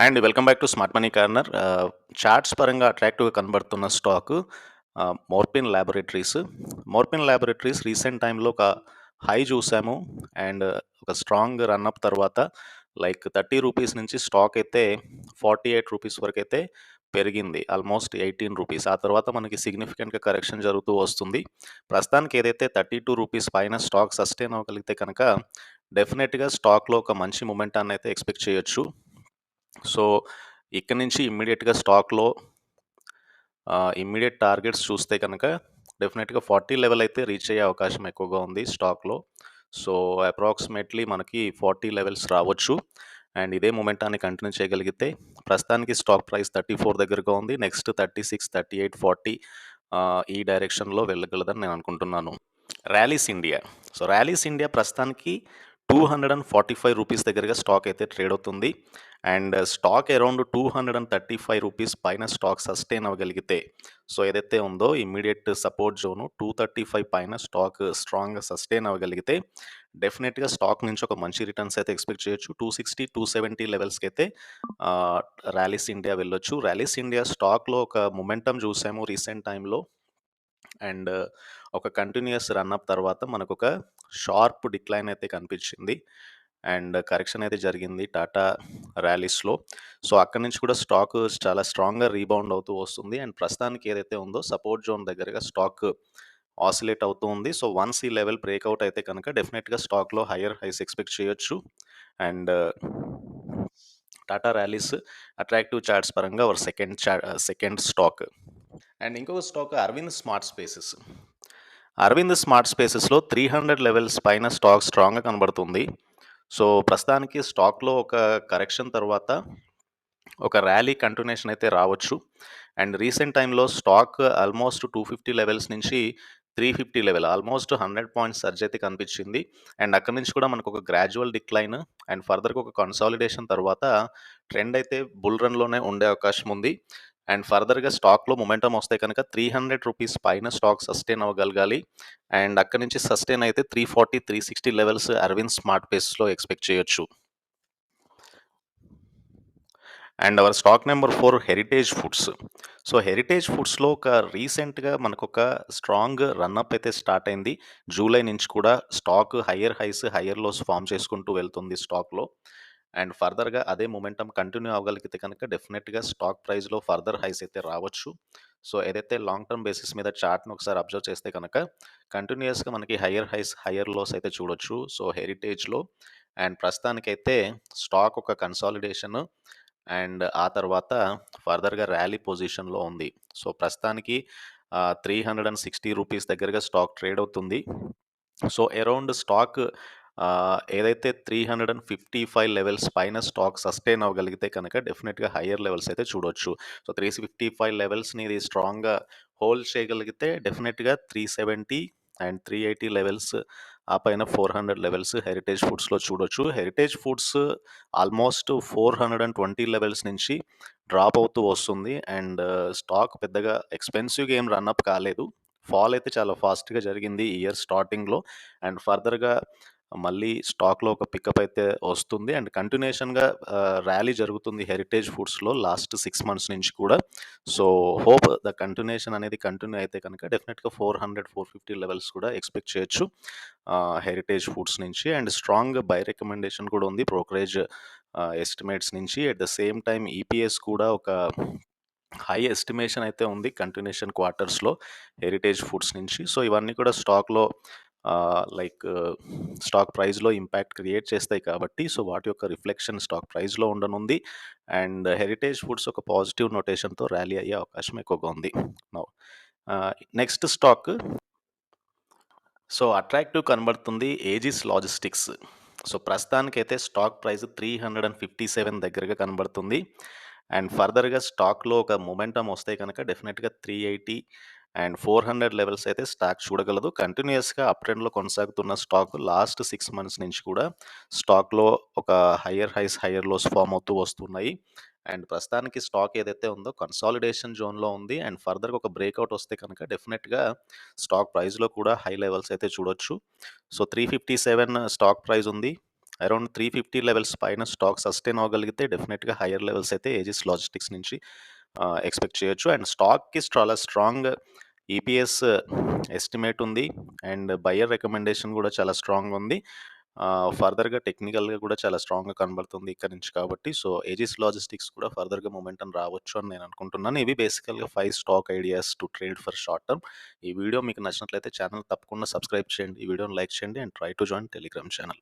And welcome back to smart money corner. Charts పరంగా అట్రాక్టివ్గా కనబడుతున్న స్టాక్ మోర్పిన్ ల్యాబొరేటరీస్. మోర్పిన్ ల్యాబొరేటరీస్ రీసెంట్ టైంలో ఒక హై చూసాము. అండ్ ఒక స్ట్రాంగ్ రన్అప్ తర్వాత లైక్ రూ. 30 నుంచి స్టాక్ అయితే రూ. 48 వరకు అయితే పెరిగింది, ఆల్మోస్ట్ రూ. 18. ఆ తర్వాత మనకి సిగ్నిఫికెంట్గా కరెక్షన్ జరుగుతూ వస్తుంది. ప్రస్తుతానికి ఏదైతే రూ. 32 పైన స్టాక్ సస్టైన్ అవ్వగలిగితే కనుక డెఫినెట్గా స్టాక్లో ఒక మంచి మూమెంటాన్ని అయితే ఎక్స్పెక్ట్ చేయొచ్చు. సో ఇక్కడ నుంచి ఇమ్మీడియట్గా స్టాక్లో ఇమ్మీడియట్ టార్గెట్స్ చూస్తే కనుక డెఫినెట్గా 40 లెవెల్ అయితే రీచ్ అయ్యే అవకాశం ఎక్కువగా ఉంది స్టాక్లో. సో అప్రాక్సిమేట్లీ మనకి 40 లెవెల్స్ రావచ్చు. అండ్ ఇదే మొమెంటాన్ని కంటిన్యూ చేయగలిగితే ప్రస్తుతానికి స్టాక్ ప్రైస్ 34 దగ్గరగా ఉంది. నెక్స్ట్ 36, 38, 40 ఈ డైరెక్షన్లో వెళ్ళగలదని నేను అనుకుంటున్నాను. Rallies India. So rallies India ప్రస్తుతానికి రూ. 245 దగ్గరగా స్టాక్ అయితే ట్రేడ్ అవుతుంది. అండ్ స్టాక్ అరౌండ్ రూ. 235 పైన స్టాక్ సస్టైన్ అవ్వగలిగితే, సో ఏదైతే ఉందో ఇమ్మీడియట్ సపోర్ట్ జోను 235 పైన స్టాక్ స్ట్రాంగ్గా సస్టైన్ అవ్వగలిగితే డెఫినెట్గా స్టాక్ నుంచి ఒక మంచి రిటర్న్స్ అయితే ఎక్స్పెక్ట్ చేయొచ్చు. 260, 270 లెవెల్స్కి అయితే ర్యాలీస్ ఇండియా వెళ్ళొచ్చు. ర్యాలీస్ ఇండియా స్టాక్లో ఒక మొమెంటం చూసాము రీసెంట్ టైంలో. అండ్ ఒక కంటిన్యూయస్ రన్అప్ తర్వాత మనకు ఒక షార్ప్ డిక్లైన్ అయితే కనిపించింది. అండ్ కరెక్షన్ అయితే జరిగింది టాటా ర్యాలీస్లో. సో అక్కడి నుంచి కూడా స్టాక్ చాలా స్ట్రాంగ్గా రీబౌండ్ అవుతూ వస్తుంది. అండ్ ప్రస్తుతానికి ఏదైతే ఉందో సపోర్ట్ జోన్ దగ్గరగా స్టాక్ ఆసిలేట్ అవుతూ ఉంది. సో వన్స్ ఈ లెవెల్ బ్రేక్అవుట్ అయితే కనుక డెఫినెట్గా స్టాక్లో హయ్యర్ హైస్ ఎక్స్పెక్ట్ చేయొచ్చు. And Tata Rallis attractive charts పరంగా ఒక సెకండ్ స్టాక్. అండ్ ఇంకొక stock Arvind smart spaces. Arvind smart స్పేసెస్లో 300 లెవెల్స్ పైన స్టాక్ స్ట్రాంగ్గా కనబడుతుంది. సో ప్రస్తుతానికి స్టాక్లో ఒక కరెక్షన్ తర్వాత ఒక ర్యాలీ కంటిన్యూషన్ అయితే రావచ్చు. అండ్ రీసెంట్ టైంలో స్టాక్ ఆల్మోస్ట్ 250 లెవెల్స్ నుంచి 350 లెవెల్ ఆల్మోస్ట్ 100 పాయింట్స్ సర్జ్ అయితే కనిపించింది. అండ్ అక్కడి నుంచి కూడా మనకు ఒక గ్రాడ్యువల్ డిక్లైన్ అండ్ ఫర్దర్గా ఒక కన్సాలిడేషన్ తర్వాత ట్రెండ్ అయితే బుల్ రన్లోనే ఉండే అవకాశం ఉంది. అండ్ ఫర్దర్గా స్టాక్లో మొమెంటం వస్తే కనుక రూ. 300 పైన స్టాక్ సస్టైన్ అవ్వగలగాలి. అండ్ అక్కడి నుంచి సస్టైన్ అయితే 340, 360 లెవెల్స్ అరవింద్ స్మార్ట్ పేస్లో ఎక్స్పెక్ట్ చేయొచ్చు. And our stock number 4 heritage foods. So heritage ఫుడ్స్లో ఒక రీసెంట్గా మనకు ఒక స్ట్రాంగ్ రన్అప్ అయితే స్టార్ట్ అయింది. జూలై నుంచి కూడా stock higher highs higher lows form చేసుకుంటూ వెళ్తుంది స్టాక్లో. అండ్ ఫర్దర్గా అదే మొమెంటం కంటిన్యూ అవ్వగలిగితే కనుక డెఫినెట్గా స్టాక్ ప్రైస్లో ఫర్దర్ హైస్ అయితే రావచ్చు. సో ఏదైతే లాంగ్ టర్మ్ బేసిస్ మీద చార్ట్ను ఒకసారి అబ్జర్వ్ చేస్తే కనుక కంటిన్యూస్గా మనకి హయ్యర్ హైస్ హయ్యర్ లోస్ అయితే చూడొచ్చు సో హెరిటేజ్లో. అండ్ ప్రస్తుతానికైతే స్టాక్ ఒక కన్సాలిడేషన్ అండ్ ఆ తర్వాత ఫర్దర్గా ర్యాలీ పొజిషన్లో ఉంది. సో ప్రస్తుతానికి రూ. 360 దగ్గరగా స్టాక్ ట్రేడ్ అవుతుంది. సో అరౌండ్ స్టాక్ ఏదైతే 355 లెవెల్స్ పైన స్టాక్ సస్టైన్ అవ్వగలిగితే కనుక డెఫినెట్గా హయ్యర్ లెవెల్స్ అయితే చూడొచ్చు. సో 355 లెవెల్స్ని ఇది స్ట్రాంగ్గా హోల్డ్ చేయగలిగితే డెఫినెట్గా 370 అండ్ 380 లెవెల్స్, ఆ పైన 400 లెవెల్స్ హెరిటేజ్ ఫుడ్స్లో చూడొచ్చు. హెరిటేజ్ ఫుడ్స్ ఆల్మోస్ట్ 420 లెవెల్స్ నుంచి డ్రాప్ అవుతూ వస్తుంది. అండ్ స్టాక్ పెద్దగా ఎక్స్పెన్సివ్గా ఏం రన్అప్ కాలేదు. ఫాల్ అయితే చాలా ఫాస్ట్గా జరిగింది ఈ ఇయర్ స్టార్టింగ్లో. అండ్ ఫర్దర్గా మళ్ళీ స్టాక్లో ఒక పికప్ అయితే వస్తుంది. అండ్ కంటిన్యూషన్గా ర్యాలీ జరుగుతుంది హెరిటేజ్ ఫుడ్స్లో లాస్ట్ 6 మంత్స్ నుంచి కూడా. సో హోప్ ద కంటిన్యూషన్ అనేది కంటిన్యూ అయితే కనుక డెఫినెట్గా 400, 450 లెవెల్స్ కూడా ఎక్స్పెక్ట్ చేయొచ్చు హెరిటేజ్ ఫుడ్స్ నుంచి. అండ్ స్ట్రాంగ్ బై రికమెండేషన్ కూడా ఉంది బ్రోకరేజ్ ఎస్టిమేట్స్ నుంచి. At the same time EPS కూడా ఒక హై ఎస్టిమేషన్ అయితే ఉంది కంటిన్యూషన్ క్వార్టర్స్లో హెరిటేజ్ ఫుడ్స్ నుంచి. సో ఇవన్నీ కూడా స్టాక్లో లైక్ స్టాక్ ప్రైస్లో ఇంపాక్ట్ క్రియేట్ చేస్తాయి కాబట్టి సో వాటి యొక్క రిఫ్లెక్షన్ స్టాక్ ప్రైస్లో ఉండనుంది. అండ్ హెరిటేజ్ ఫుడ్స్ ఒక పాజిటివ్ నోటేషన్తో ర్యాలీ అయ్యే అవకాశం ఎక్కువగా ఉంది. నెక్స్ట్ స్టాక్ సో అట్రాక్టివ్ కనబడుతుంది ఏజిస్ లాజిస్టిక్స్. సో ప్రస్తుతానికైతే స్టాక్ ప్రైస్ 357 దగ్గరగా కనబడుతుంది. అండ్ ఫర్దర్గా స్టాక్లో ఒక మొమెంటం వస్తే కనుక డెఫినెట్గా 380 అండ్ 400 లెవెల్స్ అయితే స్టాక్ చూడగలదు. కంటిన్యూస్గా అప్ ట్రెండ్లో కొనసాగుతున్న స్టాక్ లాస్ట్ 6 మంత్స్ నుంచి కూడా స్టాక్లో ఒక higher highs higher lows form అవుతూ వస్తున్నాయి. అండ్ ప్రస్తుతానికి స్టాక్ ఏదైతే ఉందో కన్సాలిడేషన్ జోన్లో ఉంది. అండ్ ఫర్దర్గా ఒక బ్రేక్అవుట్ వస్తే కనుక డెఫినెట్గా స్టాక్ ప్రైస్లో కూడా హై లెవెల్స్ అయితే చూడొచ్చు. సో 357 స్టాక్ ప్రైస్ ఉంది. అరౌండ్ 350 లెవెల్స్ పైన స్టాక్ సస్టైన్ అవ్వగలిగితే డెఫినెట్‌గా హైయర్ లెవెల్స్ అయితే ఏజిస్ లాజిస్టిక్స్ నుంచి ఎక్స్‌పెక్ట్ చేయొచ్చు. అండ్ స్టాక్‌కి చాలా స్ట్రాంగ్ ఈపీఎస్ ఎస్టిమేట్ ఉంది. అండ్ బయర్ రికమెండేషన్ కూడా చాలా స్ట్రాంగ్ ఉంది. ఫర్దర్‌గా టెక్నికల్‌గా కూడా చాలా స్ట్రాంగ్‌గా కనబడుతుంది ఇక్కడి నుంచి కాబట్టి, సో ఏజిస్ లాజిస్టిక్స్ కూడా ఫర్దర్‌గా మొమెంటమ్ రావచ్చు అని నేను అనుకుంటున్నాను. ఇవి బేసికల్‌గా 5 stock ideas to trade for short term. ఈ వీడియో మీకు నచ్చినట్లయితే ఛానల్ తప్పకుండా సబ్స్క్రైబ్ చేయండి. ఈ వీడియోని లైక్ చేయండి and try to join Telegram channel.